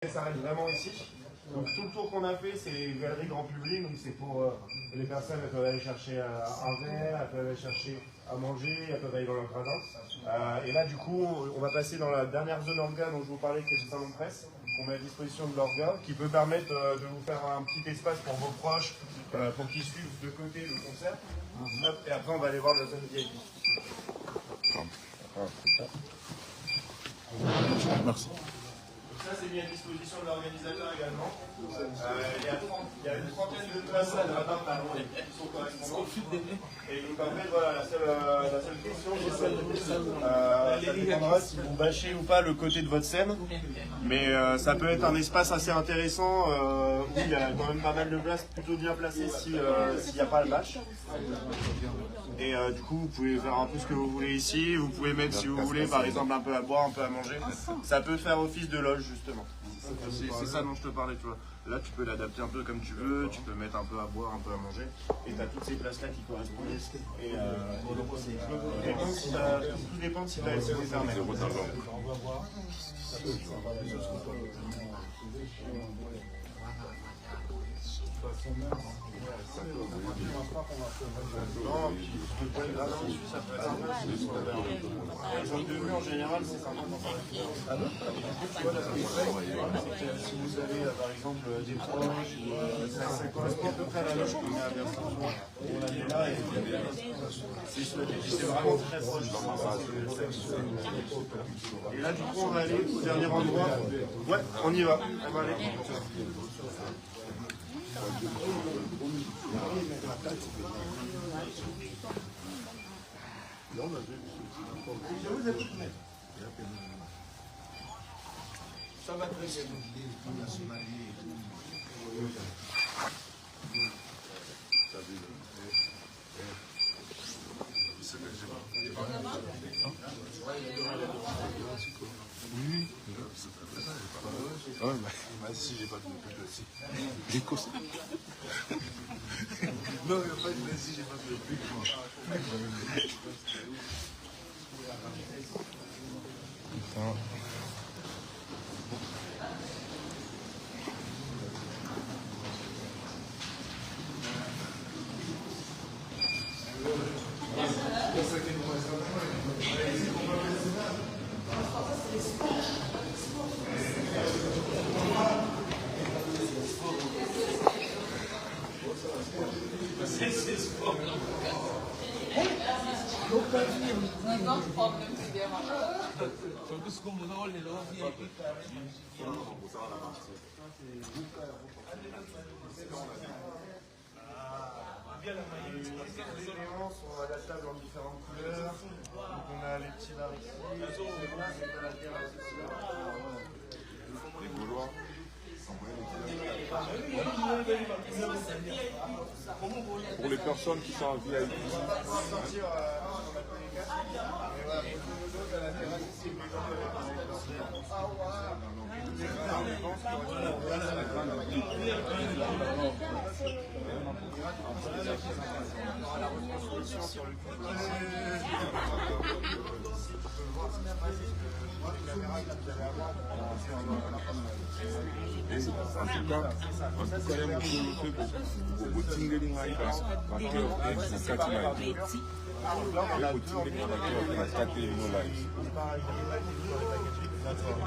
Elle s'arrête vraiment ici. Donc tout le tour qu'on a fait, c'est une galerie grand public, donc c'est pour les personnes, elles peuvent aller chercher un verre, elles peuvent aller chercher à manger, elles peuvent aller dans leur gradin. Et là du coup, on va passer dans la dernière zone orga dont je vous parlais, qui est le salon de presse, qu'on met à disposition de l'orga, qui peut permettre de vous faire un petit espace pour vos proches, pour qu'ils suivent de côté le concert. Hop, et après on va aller voir la zone VIP. Merci. Ça, c'est mis à disposition de l'organisateur également. Il y a une trentaine de places là-bas qui sont correspondantes. Et donc, en fait, voilà, la seule question, c'est ça dépendra si vous bâchez ou pas le côté de votre scène. Mais ça peut être un espace assez intéressant où il y a quand même pas mal de places plutôt bien placées s'il n'y a pas le bâche. Et du coup, vous pouvez faire un peu ce que vous voulez ici. Vous pouvez mettre, si vous voulez, par exemple, un peu à boire, un peu à manger. Ça peut faire office de loge, justement. C'est ça dont je te parlais, tu vois. Là, tu peux l'adapter un peu comme tu veux. Tu peux mettre un peu à boire, un peu à manger. Et tu as toutes ces places-là qui correspondent. Et donc, tout dépend si tu as laissé fermé. Non, puis le point de gradin dessus, ça peut être sympa. Les angles de vue en général, c'est sympa. Si vous avez par exemple des proches, ça correspond à peu près à la loge qu'on met à Versailles. On la met là et c'est vraiment très proche. Et là, du coup, on va aller au dernier endroit. Ouais, on y va. On va aller. Ça va très bien. Oui, si j'ai pas de pub aussi. L'Écosse. Non, il n'y a pas de si j'ai pas de pub. Les éléments sont adaptables en différentes couleurs. Donc on a les petits bars ici. Les Gaulois. Pour les personnes qui sont en VIP.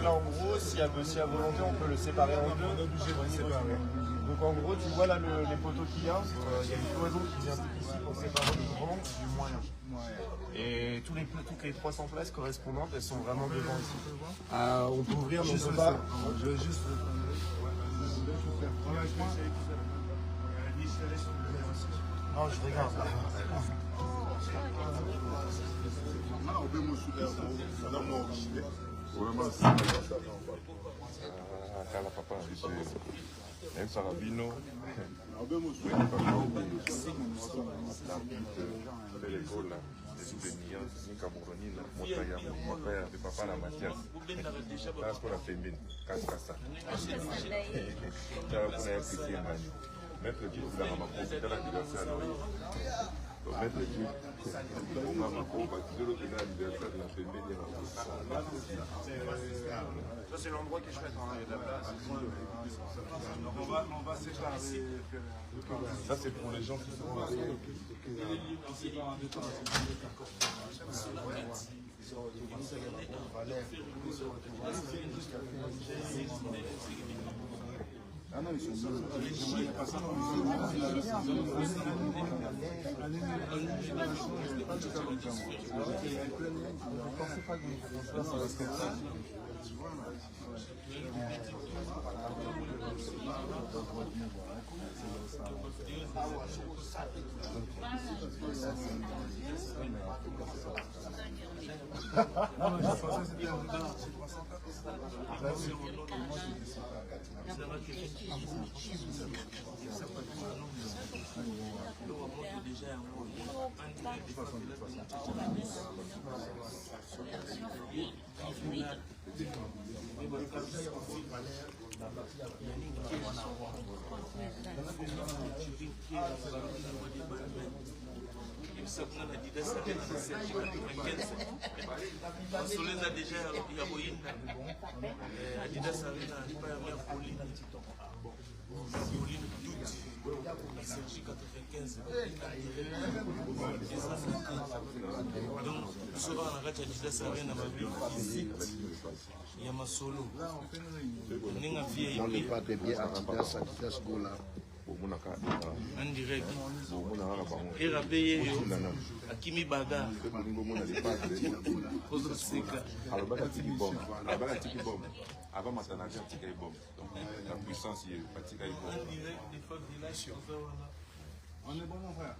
Là en gros, s'il y a volonté, on peut le séparer en deux. Donc en gros, tu vois là les poteaux qu'il y a, il y a une cloison qui vient ici pour séparer le grand du moyen. Et toutes les 300 places correspondantes, elles sont vraiment devant ici. On peut ouvrir, mais on peut pas. Je vais juste. Non, je regarde. Cala papa, un sarabino, l'école, les souvenirs, ni Camerounine, Montaya, de papa la Mathias. Là, pour la féminine, casse-cassa. Là, pour la FCC, maître qui vous l'a ramassé, dans la mettre le truc. On va baptiser l'autre anniversaire de la féminine. Ça, c'est l'endroit qui est chouette. Hein. Il y a de la place. On va séparer. Ça, c'est pour les gens qui sont là. Ah non, ils sont bleus. Soleza déjà ya boyinda Adidas Arena pas ya Pauline Pauline toute Sergi 95 donc sera na kati Adidas Arena ma visite ya masolo ninga vie On n'est pas de bien Adidas Gola. en direct et rabé Akimi Baga Pozo Seka avant Matanaja, Tika et Bombe. Donc la puissance, il y a Tika et Bombe. On est bon, mon frère.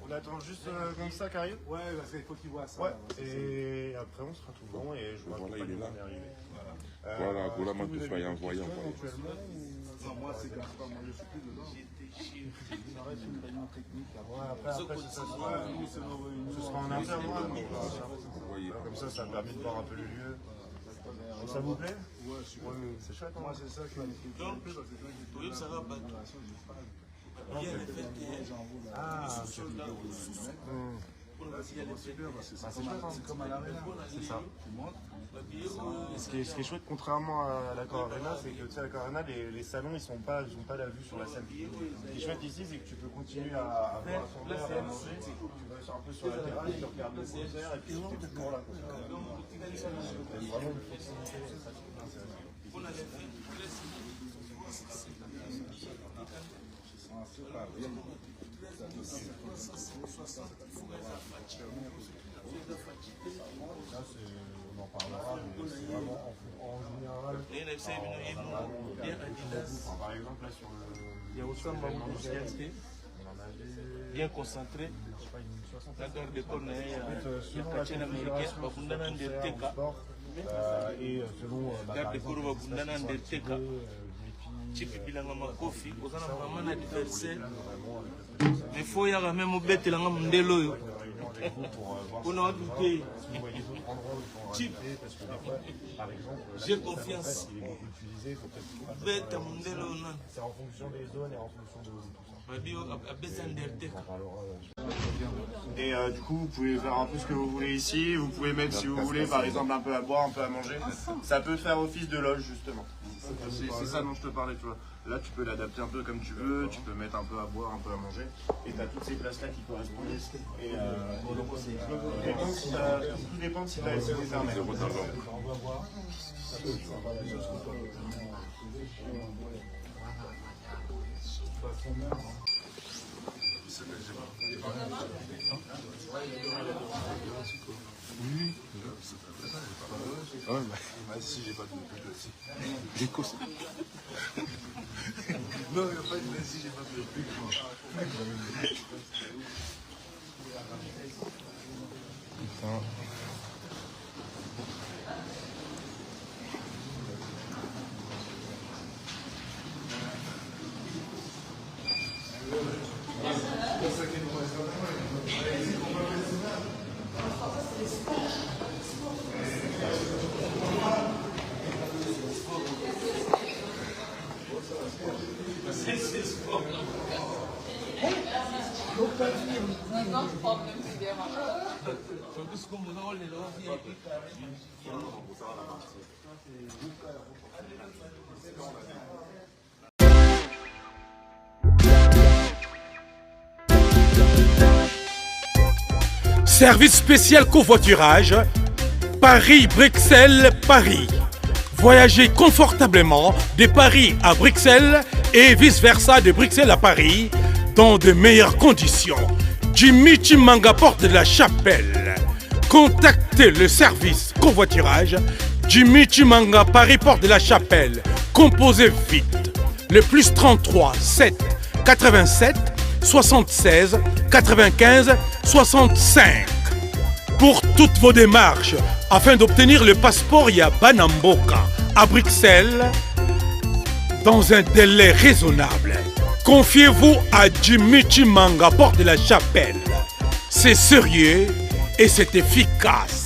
On attend juste comme ça, Karim. Ouais, parce qu'il faut qu'il voit ça. Ouais, et après on sera tout bon et je vois Voilà, pas il est là. arriver. Voilà, Gola Mantou soit envoyé. Non, moi, c'est grave pas. Moi, je suis plus dedans. Ça reste une réunion technique. Après c'est ça. Ce sera en interne, moi. Comme ça me permet de voir un peu le lieu. Ça vous plaît? Ouais, super. C'est chouette. Moi, c'est ça qui m'a fait. oui ça va pas bien le fait C'est comme à l'arena. C'est ça. Tu montes. Ce qui est chouette, contrairement à l'Accor Arena, c'est que tu sais, à l'Accor Arena, les salons, ils n'ont pas la vue sur la scène. Ce qui est chouette ici, c'est que tu peux continuer à voir son verre, à manger, tu vas un peu sur la terrasse, tu regardes le concert, et puis tu es toujours là. C'est vraiment une proximité. On en parlera, mais c'est vraiment en général. Par exemple, là sur le. bien concentré la garde de corps Et selon garde de corps bakundana ndeteka chipibilanga makofi kozana vraiment na adversaire mais faut yaka même obetelanga mundelo oyo on a douté j'ai confiance beta mundelo na c'est en fonction des zones et en fonction de tout ça. Et du coup, vous pouvez faire un peu ce que vous voulez ici. Vous pouvez mettre, si vous voulez, par exemple, un peu à boire, un peu à manger. Ça peut faire office de loge, justement. C'est ça dont je te parlais, tu vois. Là, tu peux l'adapter un peu comme tu veux. Tu peux mettre un peu à boire, un peu à manger. Et tu as toutes ces places-là qui correspondent. Et tout dépend si tu as essayé des armées. Oui. Ah ouais, bah, si j'ai pas de pub aussi. L'Écosse. Non, il n'y a pas de si j'ai pas de pub. Putain. Service spécial covoiturage, Paris-Bruxelles-Paris. Voyagez confortablement de Paris à Bruxelles et vice-versa de Bruxelles à Paris dans de meilleures conditions. Jimmy Chimanga, porte de la Chapelle. Contactez le service covoiturage Jimmy Chimanga, Paris, porte de la Chapelle. Composez vite. Le plus 33 7 87 76 95 65. Pour toutes vos démarches, afin d'obtenir le passeport Yabanamboka à Bruxelles, dans un délai raisonnable, confiez-vous à Jimmy Chimanga, porte de la Chapelle. C'est sérieux et c'est efficace.